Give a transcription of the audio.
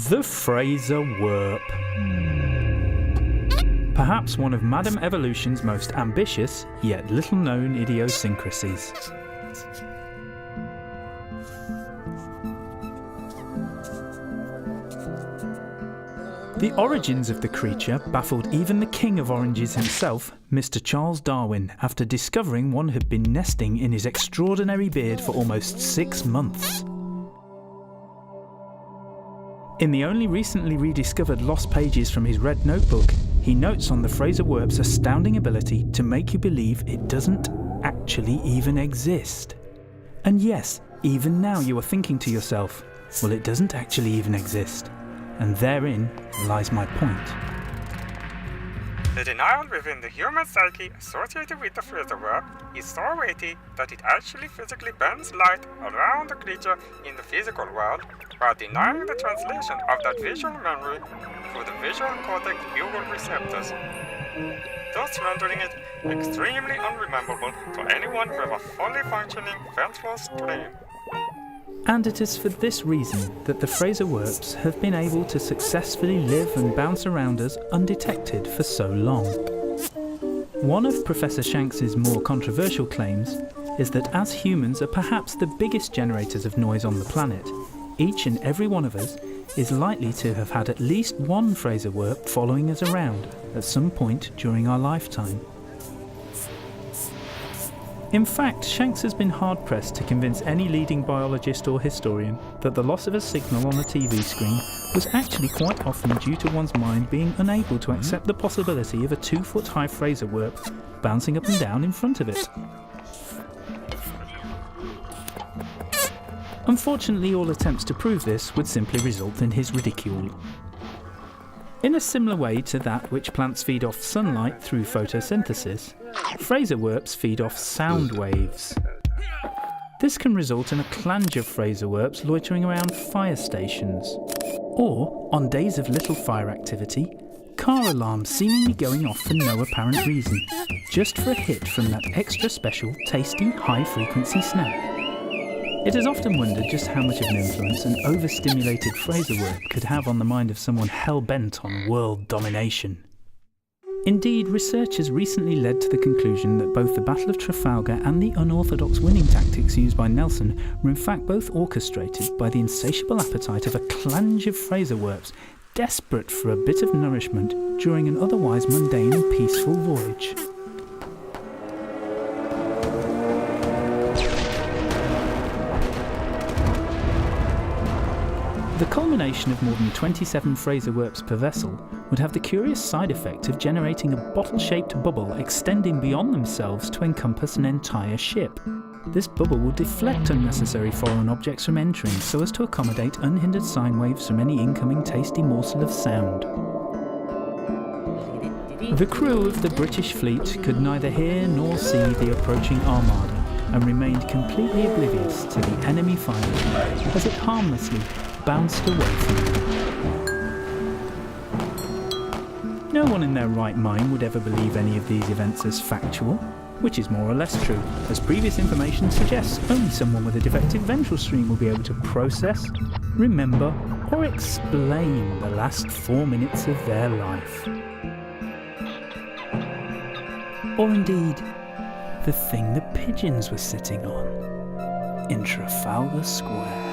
The FRAISER WERP. Perhaps one of Madam Evolution's most ambitious, yet little-known idiosyncrasies. The origins of the creature baffled even the king of oranges himself, Mr. Charles Darwin, after discovering one had been nesting in his extraordinary beard for almost 6 months. In the only recently rediscovered lost pages from his red notebook, he notes on the FRAISER WERP's astounding ability to make you believe it doesn't actually even exist. And yes, even now you are thinking to yourself, well, it doesn't actually even exist. And therein lies my point. The denial within the human psyche associated with the FRAISER WERP is so weighty that it actually physically bends light around the creature in the physical world, while denying the translation of that visual memory through the visual cortex buccal receptors, thus rendering it extremely unrememberable to anyone with a fully functioning ventral stream. And it is for this reason that the FRAISER WERPs have been able to successfully live and bounce around us undetected for so long. One of Professor Shanks's more controversial claims is that as humans are perhaps the biggest generators of noise on the planet, each and every one of us is likely to have had at least one FRAISER WERP following us around at some point during our lifetime. In fact, Shanks has been hard-pressed to convince any leading biologist or historian that the loss of a signal on a TV screen was actually quite often due to one's mind being unable to accept the possibility of a 2-foot-high FRAISER WERP bouncing up and down in front of it. Unfortunately, all attempts to prove this would simply result in his ridicule. In a similar way to that which plants feed off sunlight through photosynthesis, FRAISER WERPs feed off sound waves. This can result in a clange of FRAISER WERPs loitering around fire stations, or, on days of little fire activity, car alarms seemingly going off for no apparent reason, just for a hit from that extra special, tasty, high-frequency snack. It is often wondered just how much of an influence an overstimulated FRAISER WERP could have on the mind of someone hell-bent on world domination. Indeed, research has recently led to the conclusion that both the Battle of Trafalgar and the unorthodox winning tactics used by Nelson were in fact both orchestrated by the insatiable appetite of a clange of FRAISER WERPs, desperate for a bit of nourishment during an otherwise mundane and peaceful voyage. The culmination of more than 27 FRAISER WERPs per vessel would have the curious side effect of generating a bottle-shaped bubble extending beyond themselves to encompass an entire ship. This bubble will deflect unnecessary foreign objects from entering so as to accommodate unhindered sine waves from any incoming tasty morsel of sound. The crew of the British fleet could neither hear nor see the approaching armada and remained completely oblivious to the enemy fire as it harmlessly bounced away from them. No one in their right mind would ever believe any of these events as factual, which is more or less true, as previous information suggests only someone with a defective ventral stream will be able to process, remember, or explain the last 4 minutes of their life. Or indeed, the thing the pigeons were sitting on in Trafalgar Square.